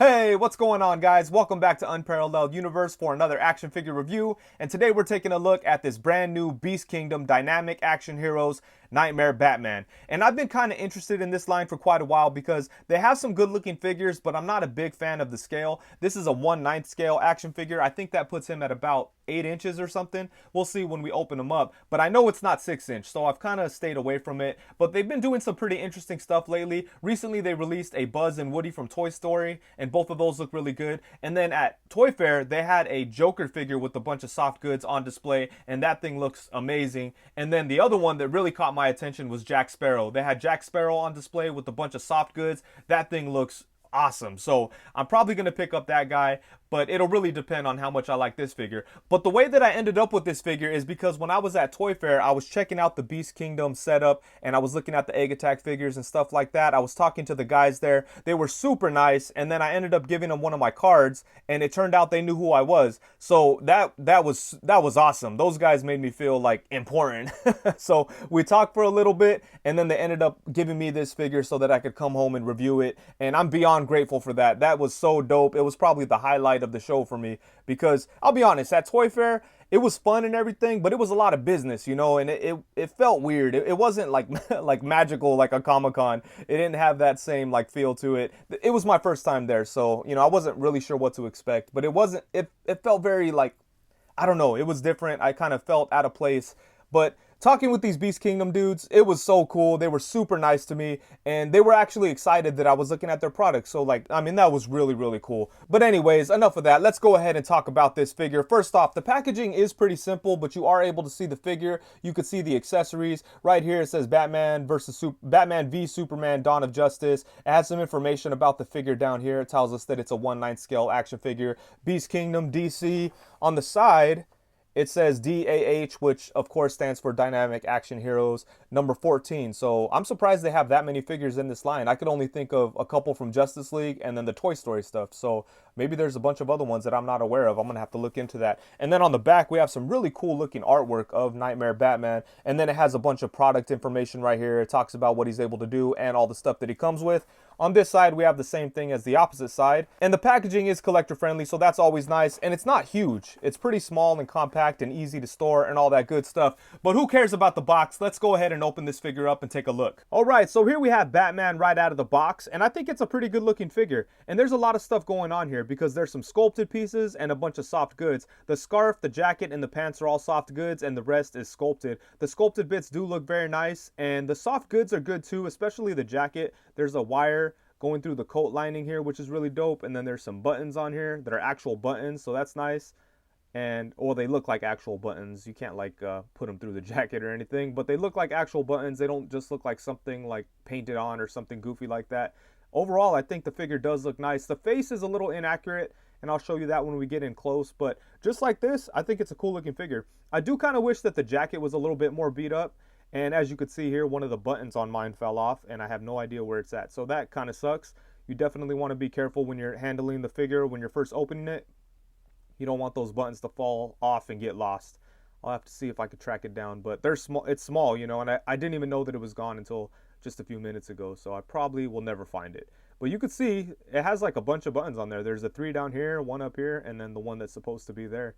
Hey, what's going on, guys? Welcome back to Unparalleled Universe for another action figure review. And today we're taking a look at this brand new Beast Kingdom Dynamic Action Heroes Knightmare Batman. And I've been kind of interested in this line for quite a while because they have some good looking figures, but I'm not a big fan of the scale. This is a 1/9 scale action figure. I think that puts him at about 8 inches or something. We'll see when we open them up, but I know it's not 6 inch, so I've kind of stayed away from it. But they've been doing some pretty interesting stuff lately. Recently they released a Buzz and Woody from Toy Story, and both of those look really good. And then at Toy Fair they had a Joker figure with a bunch of soft goods on display, and that thing looks amazing. And then the other one that really caught my attention was Jack Sparrow. They had Jack Sparrow on display with a bunch of soft goods. That thing looks awesome. So I'm probably going to pick up that guy, but it'll really depend on how much I like this figure. But the way that I ended up with this figure is because when I was at Toy Fair, I was checking out the Beast Kingdom setup and I was looking at the Egg Attack figures and stuff like that. I was talking to the guys there. They were super nice, and then I ended up giving them one of my cards, and it turned out they knew who I was. So that was awesome. Those guys made me feel like important. So we talked for a little bit, and then they ended up giving me this figure so that I could come home and review it, and I'm beyond grateful for that. That was so dope. It was probably the highlight of the show for me because I'll be honest, at Toy Fair it was fun and everything, but it was a lot of business, you know, and it felt weird. It wasn't like like magical like a Comic-Con. It didn't have that same like feel to it. It was my first time there, so you know I wasn't really sure what to expect, but it felt very like, I don't know, it was different. I kind of felt out of place. But talking with these Beast Kingdom dudes, it was so cool. They were super nice to me, and they were actually excited that I was looking at their products. So like, I mean, that was really, really cool. But anyways, enough of that. Let's go ahead and talk about this figure. First off, the packaging is pretty simple, but you are able to see the figure. You could see the accessories. Right here it says Batman v Superman Dawn of Justice. It has some information about the figure down here. It tells us that it's a 1/9 scale action figure. Beast Kingdom DC. On the side, it says DAH, which of course stands for Dynamic Action Heroes number 14. So I'm surprised they have that many figures in this line. I could only think of a couple from Justice League and then the Toy Story stuff. So maybe there's a bunch of other ones that I'm not aware of. I'm going to have to look into that. And then on the back, we have some really cool looking artwork of Knightmare Batman. And then it has a bunch of product information right here. It talks about what he's able to do and all the stuff that he comes with. On this side, we have the same thing as the opposite side. And the packaging is collector friendly, so that's always nice. And it's not huge. It's pretty small and compact and easy to store and all that good stuff. But who cares about the box? Let's go ahead and open this figure up and take a look. All right, so here we have Batman right out of the box. And I think it's a pretty good looking figure. And there's a lot of stuff going on here because there's some sculpted pieces and a bunch of soft goods. The scarf, the jacket, and the pants are all soft goods, and the rest is sculpted. The sculpted bits do look very nice, and the soft goods are good too, especially the jacket. There's a wire going through the coat lining here, which is really dope. And then there's some buttons on here that are actual buttons, so that's nice. And or they look like actual buttons. You can't like put them through the jacket or anything, but they look like actual buttons. They don't just look like something like painted on or something goofy like that. Overall, I think the figure does look nice. The face is a little inaccurate, and I'll show you that when we get in close, but just like this, I think it's a cool looking figure. I do kind of wish that the jacket was a little bit more beat up. And as you could see here, one of the buttons on mine fell off, and I have no idea where it's at. So that kind of sucks. You definitely want to be careful when you're handling the figure, when you're first opening it. You don't want those buttons to fall off and get lost. I'll have to see if I could track it down, but they're small. It's small, you know, and I didn't even know that it was gone until just a few minutes ago. So I probably will never find it. But you could see it has like a bunch of buttons on there. There's a 3 down here, 1 up here, and then the one that's supposed to be there.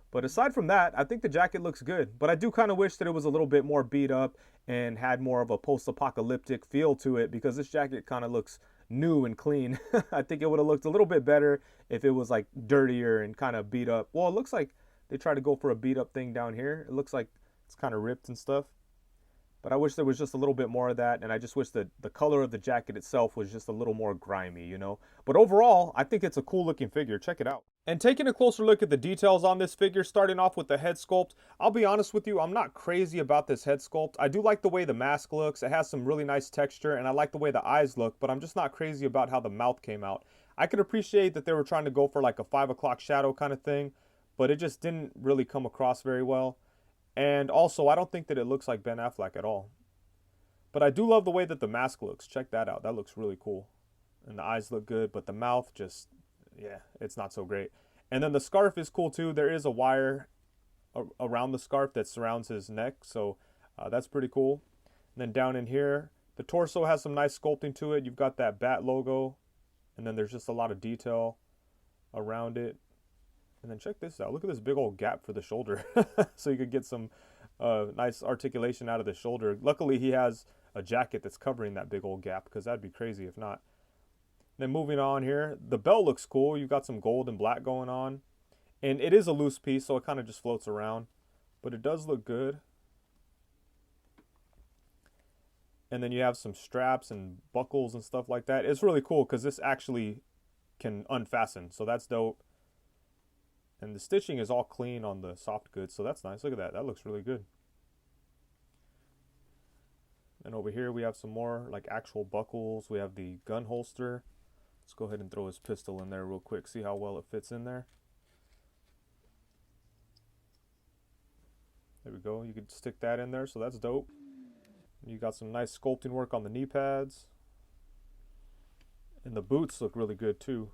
But aside from that, I think the jacket looks good. But I do kind of wish that it was a little bit more beat up and had more of a post-apocalyptic feel to it, because this jacket kind of looks new and clean. I think it would have looked a little bit better if it was like dirtier and kind of beat up. Well, it looks like they tried to go for a beat up thing down here. It looks like it's kind of ripped and stuff. But I wish there was just a little bit more of that, and I just wish that the color of the jacket itself was just a little more grimy, you know? But overall, I think it's a cool looking figure. Check it out. And taking a closer look at the details on this figure, starting off with the head sculpt, I'll be honest with you, I'm not crazy about this head sculpt. I do like the way the mask looks. It has some really nice texture, and I like the way the eyes look, but I'm just not crazy about how the mouth came out. I could appreciate that they were trying to go for like a 5 o'clock shadow kind of thing, but it just didn't really come across very well. And also, I don't think that it looks like Ben Affleck at all. But I do love the way that the mask looks. Check that out. That looks really cool. And the eyes look good, but the mouth just, yeah, it's not so great. And then the scarf is cool too. There is a wire around the scarf that surrounds his neck, so that's pretty cool. And then down in here, the torso has some nice sculpting to it. You've got that bat logo And then there's just a lot of detail around it. And then check this out. Look at this big old gap for the shoulder. So you could get some nice articulation out of the shoulder. Luckily, he has a jacket that's covering that big old gap, because that'd be crazy if not. Then moving on here, the belt looks cool. You've got some gold and black going on. And it is a loose piece, so it kind of just floats around. But it does look good. And then you have some straps and buckles and stuff like that. It's really cool because this actually can unfasten. So that's dope. And the stitching is all clean on the soft goods. So that's nice. Look at that. That looks really good. And over here we have some more like actual buckles. We have the gun holster. Let's go ahead and throw his pistol in there real quick. See how well it fits in there. There we go. You could stick that in there. So that's dope. You got some nice sculpting work on the knee pads. And the boots look really good too.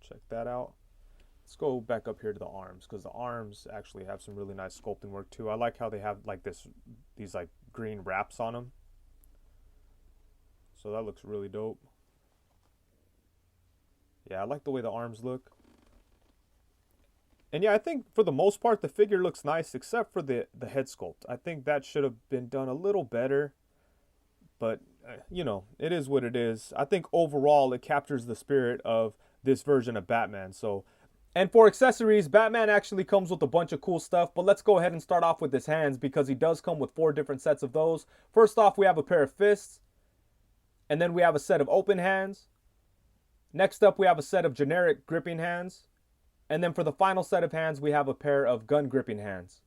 Check that out. Let's go back up here to the arms, because the arms actually have some really nice sculpting work too. I like how they have like these like green wraps on them. So that looks really dope. Yeah, I like the way the arms look. And yeah, I think for the most part the figure looks nice, except for the head sculpt. I think that should have been done a little better. But, you know, it is what it is. I think overall it captures the spirit of this version of Batman. So, and for accessories, Batman actually comes with a bunch of cool stuff. But let's go ahead and start off with his hands, because he does come with 4 different sets of those. First off, we have a pair of fists. And then we have a set of open hands. Next up, we have a set of generic gripping hands. And then for the final set of hands, we have a pair of gun gripping hands.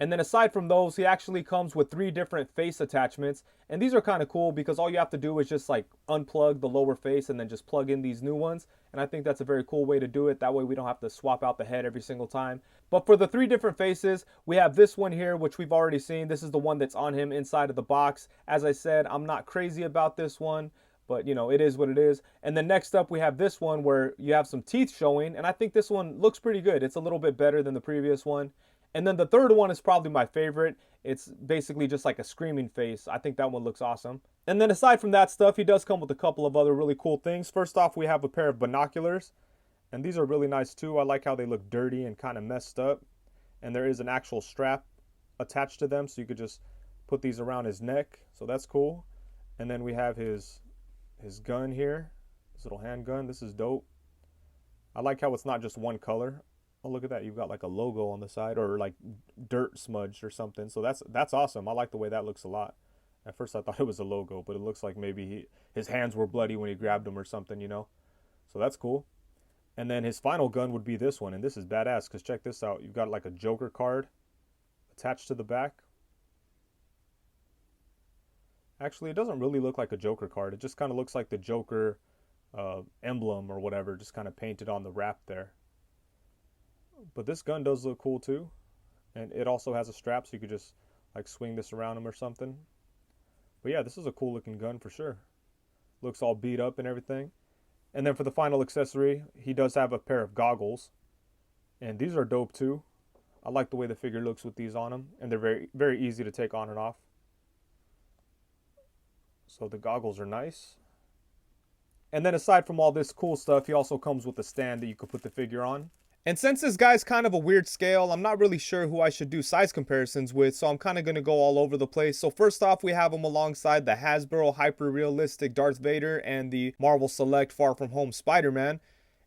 And then aside from those, he actually comes with 3 different face attachments. And these are kind of cool because all you have to do is just like unplug the lower face and then just plug in these new ones. And I think that's a very cool way to do it. That way we don't have to swap out the head every single time. But for the 3 different faces, we have this one here, which we've already seen. This is the one that's on him inside of the box. As I said, I'm not crazy about this one, but you know, it is what it is. And then next up, we have this one where you have some teeth showing. And I think this one looks pretty good. It's a little bit better than the previous one. And then the third one is probably my favorite. It's basically just like a screaming face. I think that one looks awesome. And then aside from that stuff, he does come with a couple of other really cool things. First off, we have a pair of binoculars. And these are really nice too. I like how they look dirty and kind of messed up. And there is an actual strap attached to them, so you could just put these around his neck. So that's cool. And then we have his gun here. His little handgun. This is dope. I like how it's not just one color. Oh, look at that. You've got like a logo on the side, or like dirt smudged or something. So that's awesome. I like the way that looks a lot. At first I thought it was a logo, but it looks like maybe his hands were bloody when he grabbed them or something, you know. So that's cool. And then his final gun would be this one. And this is badass because check this out. You've got like a Joker card attached to the back. Actually, it doesn't really look like a Joker card. It just kind of looks like the Joker emblem or whatever, just kind of painted on the wrap there. But this gun does look cool too. And it also has a strap, so you could just like swing this around him or something. But yeah, this is a cool looking gun for sure. Looks all beat up and everything. And then for the final accessory, he does have a pair of goggles. And these are dope too. I like the way the figure looks with these on him. And they're very, very easy to take on and off. So the goggles are nice. And then aside from all this cool stuff, he also comes with a stand that you could put the figure on. And since this guy's kind of a weird scale, I'm not really sure who I should do size comparisons with, so I'm kind of going to go all over the place. So first off, we have him alongside the Hasbro hyper-realistic Darth Vader and the Marvel Select Far From Home Spider-Man.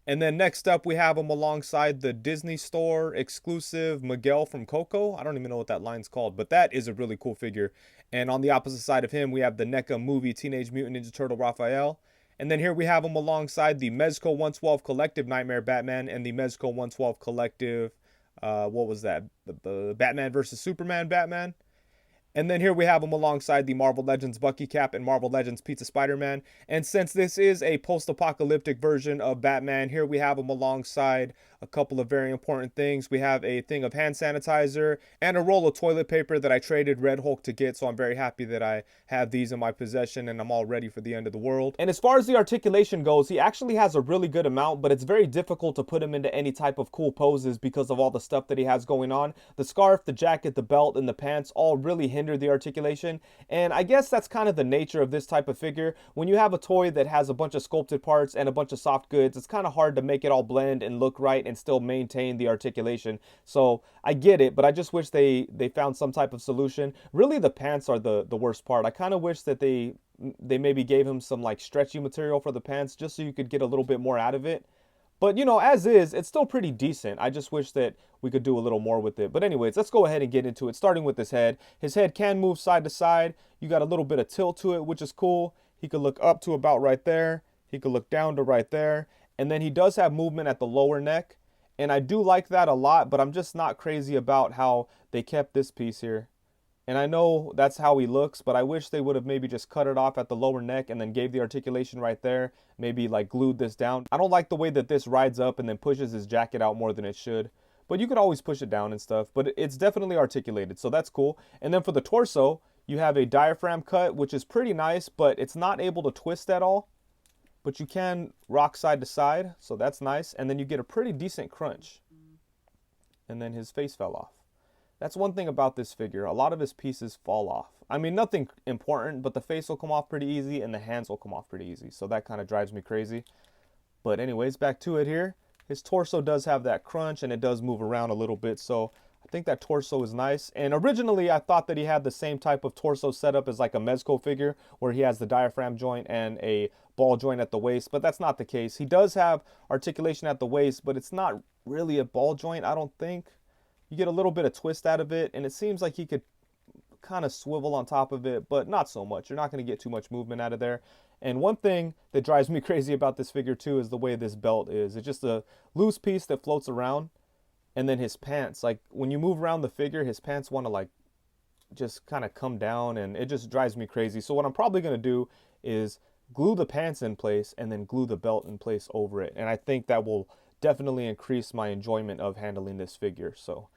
And then next up, we have him alongside the Disney Store exclusive Miguel from Coco. I don't even know what that line's called, but that is a really cool figure. And on the opposite side of him, we have the NECA movie Teenage Mutant Ninja Turtle Raphael. And then here we have him alongside the Mezco 112 Collective Knightmare Batman and the Mezco 112 Collective, what was that? The Batman vs. Superman Batman. And then here we have him alongside the Marvel Legends Bucky Cap and Marvel Legends Pizza Spider-Man. And since this is a post-apocalyptic version of Batman, here we have him alongside a couple of very important things. We have a thing of hand sanitizer and a roll of toilet paper that I traded Red Hulk to get. So I'm very happy that I have these in my possession and I'm all ready for the end of the world. And as far as the articulation goes, he actually has a really good amount, but it's very difficult to put him into any type of cool poses because of all the stuff that he has going on. The scarf, the jacket, the belt, and the pants all really hinder hinder the articulation. And I guess that's kind of the nature of this type of figure. When you have a toy that has a bunch of sculpted parts and a bunch of soft goods, it's kind of hard to make it all blend and look right and still maintain the articulation. So I get it, but I just wish they found some type of solution. Really, the pants are the worst part. I kind of wish that they maybe gave him some like stretchy material for the pants just so you could get a little bit more out of it. But, you know, as is, it's still pretty decent. I just wish that we could do a little more with it. But anyways, let's go ahead and get into it, starting with his head. His head can move side to side. You got a little bit of tilt to it, which is cool. He could look up to about right there. He could look down to right there. And then he does have movement at the lower neck. And I do like that a lot, but I'm just not crazy about how they kept this piece here. And I know that's how he looks, but I wish they would have maybe just cut it off at the lower neck and then gave the articulation right there. Maybe like glued this down. I don't like the way that this rides up and then pushes his jacket out more than it should. But you could always push it down and stuff. But it's definitely articulated, so that's cool. And then for the torso, you have a diaphragm cut, which is pretty nice, but it's not able to twist at all. But you can rock side to side, so that's nice. And then you get a pretty decent crunch. And then his face fell off. That's one thing about this figure. A lot of his pieces fall off. I mean, nothing important, but the face will come off pretty easy and the hands will come off pretty easy. So that kind of drives me crazy. But anyways, back to it here. His torso does have that crunch and it does move around a little bit. So I think that torso is nice. And originally I thought that he had the same type of torso setup as like a Mezco figure, where he has the diaphragm joint and a ball joint at the waist, but that's not the case. He does have articulation at the waist, but it's not really a ball joint, I don't think. You get a little bit of twist out of it, and it seems like he could kind of swivel on top of it, but not so much. You're not going to get too much movement out of there. And one thing that drives me crazy about this figure too is the way this belt is. It's just a loose piece that floats around, and then his pants, like when you move around the figure, his pants want to like just kind of come down, and it just drives me crazy. So what I'm probably going to do is glue the pants in place and then glue the belt in place over it. And I think that will definitely increase my enjoyment of handling this figure. So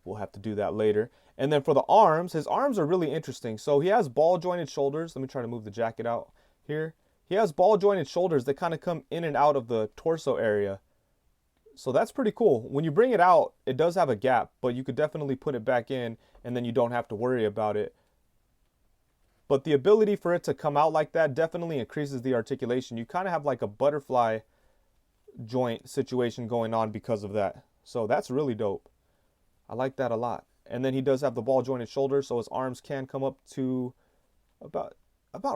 we'll have to do that later. And then for the arms, his arms are really interesting. So he has ball jointed shoulders. Let me try to move the jacket out here. He has ball jointed shoulders that kind of come in and out of the torso area. So that's pretty cool. When you bring it out, it does have a gap, but you could definitely put it back in and then you don't have to worry about it. But the ability for it to come out like that definitely increases the articulation. You kind of have like a butterfly joint situation going on because of that. So that's really dope. I like that a lot. And then he does have the ball jointed shoulders, so his arms can come up to about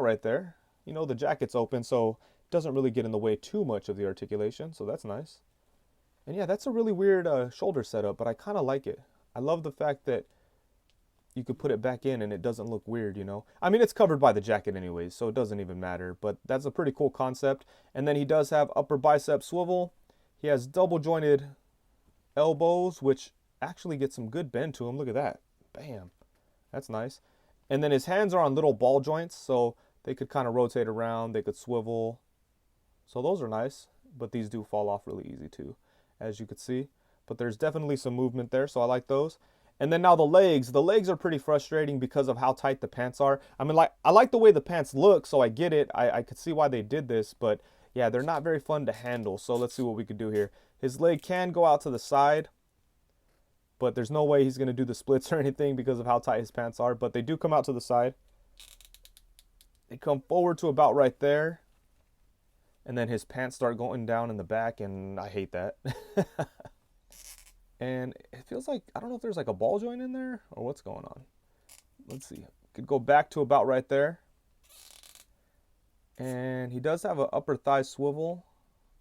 right there. You know, the jacket's open, so it doesn't really get in the way too much of the articulation, so that's nice. And yeah, that's a really weird shoulder setup, but I kind of like it. I love the fact that you could put it back in and it doesn't look weird, you know. I mean, it's covered by the jacket anyways, so it doesn't even matter, but that's a pretty cool concept. And then he does have upper bicep swivel. He has double jointed elbows, which actually get some good bend to him. Look at that. Bam. That's nice. And then his hands are on little ball joints, so they could kind of rotate around. They could swivel. So those are nice, but these do fall off really easy too, as you could see. But there's definitely some movement there, so I like those. And then now the legs. The legs are pretty frustrating because of how tight the pants are. I mean, like, I like the way the pants look, so I get it. I could see why they did this, but yeah, they're not very fun to handle. So let's see what we could do here. His leg can go out to the side, but there's no way he's going to do the splits or anything because of how tight his pants are. But they do come out to the side. They come forward to about right there. And then his pants start going down in the back, and I hate that. And it feels like, I don't know if there's like a ball joint in there or what's going on. Let's see. Could go back to about right there. And he does have an upper thigh swivel.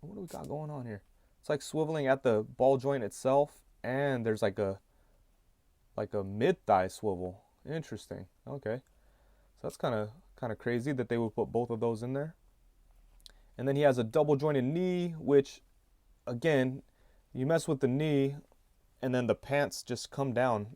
What do we got going on here? It's like swiveling at the ball joint itself. And there's like a mid-thigh swivel. Interesting. Okay. So that's kind of crazy that they would put both of those in there. And then he has a double jointed knee, which again, you mess with the knee and then the pants just come down.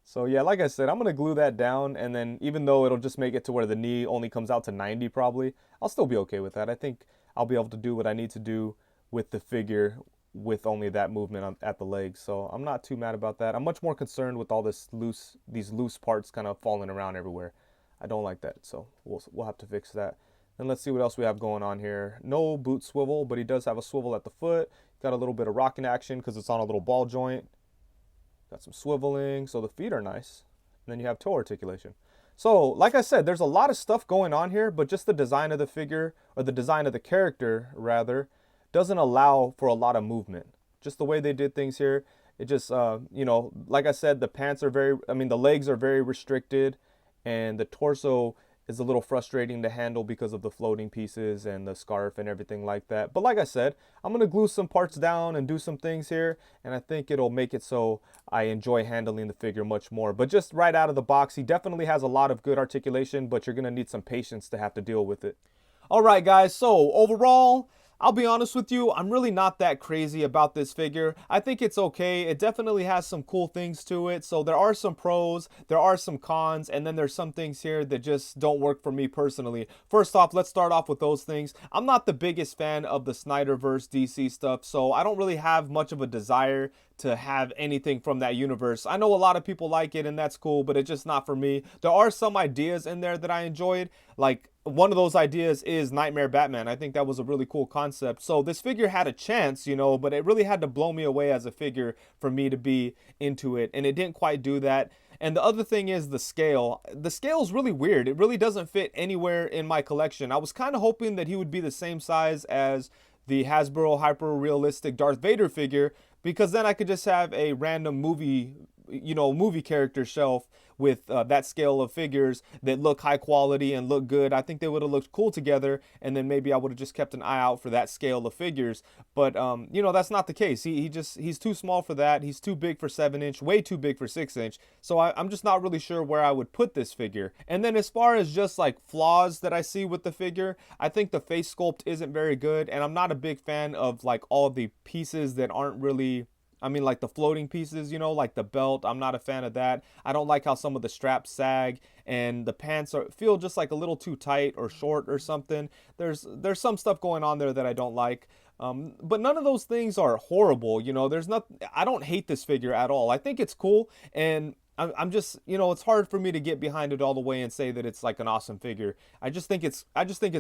So yeah, like I said, I'm going to glue that down, and then even though it'll just make it to where the knee only comes out to 90 probably, I'll still be okay with that. I think I'll be able to do what I need to do with the figure with only that movement at the legs. So I'm not too mad about that. I'm much more concerned with all these loose parts kind of falling around everywhere. I don't like that, so we'll have to fix that. Then let's see what else we have going on here. No boot swivel, but he does have a swivel at the foot. Got a little bit of rocking action because it's on a little ball joint. Got some swiveling, so the feet are nice. then you have toe articulation. So, like I said, there's a lot of stuff going on here, but just the design of the figure, or the design of the character, rather, doesn't allow for a lot of movement. Just the way they did things here, it just, you know, like I said, the pants are the legs are very restricted, and the torso is a little frustrating to handle because of the floating pieces and the scarf and everything like that. But like I said, I'm going to glue some parts down and do some things here, and I think it'll make it so I enjoy handling the figure much more. But just right out of the box, he definitely has a lot of good articulation, but you're going to need some patience to have to deal with it. All right, guys, so overall, I'll be honest with you, I'm really not that crazy about this figure. I think it's okay. It definitely has some cool things to it. So there are some pros, there are some cons, and then there's some things here that just don't work for me personally. First off, let's start off with those things. I'm not the biggest fan of the Snyderverse DC stuff, so I don't really have much of a desire to have anything from that universe. I know a lot of people like it, and that's cool, but it's just not for me. There are some ideas in there that I enjoyed, like one of those ideas is Knightmare Batman. I think that was a really cool concept. So this figure had a chance, you know, but it really had to blow me away as a figure for me to be into it, and it didn't quite do that. And the other thing is the scale. The scale is really weird. It really doesn't fit anywhere in my collection. I was kind of hoping that he would be the same size as the Hasbro hyper realistic Darth Vader figure, because then I could just have a random movie character shelf with that scale of figures that look high quality and look good. I think they would have looked cool together, and then maybe I would have just kept an eye out for that scale of figures. But that's not the case. He's too small for that. He's too big for 7-inch, way too big for 6-inch. So I'm just not really sure where I would put this figure. And then as far as just like flaws that I see with the figure, I think the face sculpt isn't very good, and I'm not a big fan of like all of the pieces that aren't really, like the floating pieces, like the belt. I'm not a fan of that. I don't like how some of the straps sag, and the pants feel just like a little too tight or short or something. There's some stuff going on there that I don't like. But none of those things are horrible. I don't hate this figure at all. I think it's cool, and I'm just, it's hard for me to get behind it all the way and say that it's like an awesome figure. I just think it's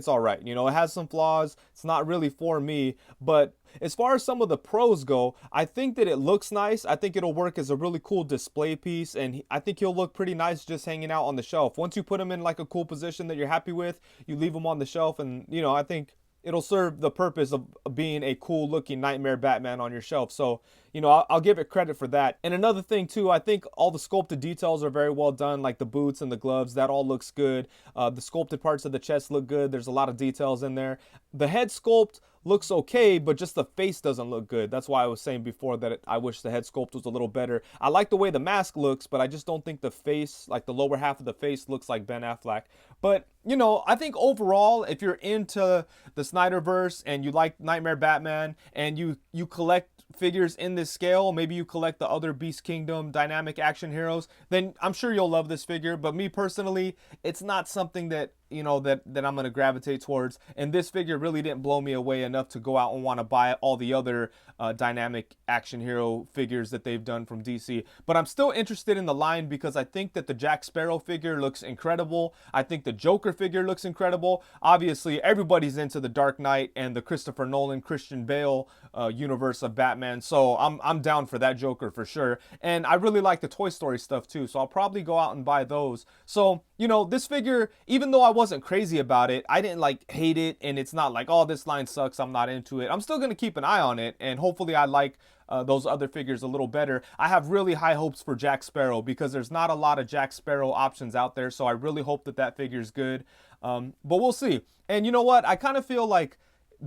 all right. It has some flaws. It's not really for me, but as far as some of the pros go, I think that it looks nice. I think it'll work as a really cool display piece, and I think he'll look pretty nice just hanging out on the shelf. Once you put him in like a cool position that you're happy with, you leave him on the shelf, and I think it'll serve the purpose of being a cool looking Knightmare Batman on your shelf. So, I'll give it credit for that. And another thing too, I think all the sculpted details are very well done, like the boots and the gloves. That all looks good. The sculpted parts of the chest look good. There's a lot of details in there. The head sculpt looks okay, but just the face doesn't look good. That's why I was saying before that I wish the head sculpt was a little better. I like the way the mask looks, but I just don't think the face, like the lower half of the face, looks like Ben Affleck. But, I think overall, if you're into the Snyderverse and you like Knightmare Batman and you collect figures in this scale, maybe you collect the other Beast Kingdom dynamic action heroes, then I'm sure you'll love this figure. But me personally, it's not something that that I'm going to gravitate towards, and this figure really didn't blow me away enough to go out and want to buy all the other dynamic action hero figures that they've done from DC. But I'm still interested in the line because I think that the Jack Sparrow figure looks incredible. I think the Joker figure looks incredible. Obviously, everybody's into the Dark Knight and the Christopher Nolan, Christian Bale universe of Batman, so I'm down for that Joker for sure. And I really like the Toy Story stuff too, so I'll probably go out and buy those. So, this figure, even though I wasn't crazy about it, I didn't like hate it, and it's not like, oh, this line sucks, I'm not into it. I'm still going to keep an eye on it, and hopefully I like those other figures a little better. I have really high hopes for Jack Sparrow because there's not a lot of Jack Sparrow options out there, so I really hope that figure is good. But we'll see. And you know what? I kind of feel like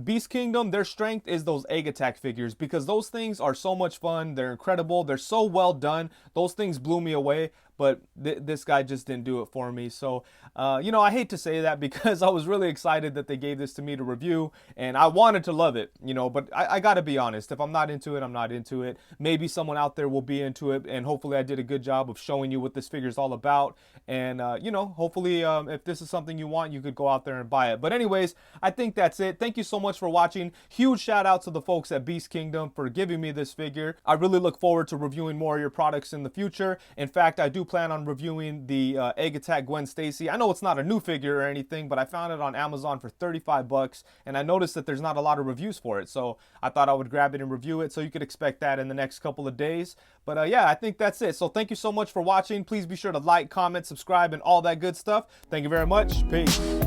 Beast Kingdom, their strength is those egg attack figures, because those things are so much fun. They're incredible. They're so well done. Those things blew me away, but this guy just didn't do it for me. So, I hate to say that because I was really excited that they gave this to me to review, and I wanted to love it, but I got to be honest. If I'm not into it, I'm not into it. Maybe someone out there will be into it, and hopefully I did a good job of showing you what this figure is all about. And, hopefully if this is something you want, you could go out there and buy it. But anyways, I think that's it. Thank you so much for watching. Huge shout out to the folks at Beast Kingdom for giving me this figure. I really look forward to reviewing more of your products in the future. In fact, I do plan on reviewing the Egg Attack Gwen Stacy. I know it's not a new figure or anything, but I found it on Amazon for 35 bucks, and I noticed that there's not a lot of reviews for it, so I thought I would grab it and review it, so you could expect that in the next couple of days. But yeah, I think that's it. So thank you so much for watching. Please be sure to like, comment, subscribe, and all that good stuff. Thank you very much. Peace.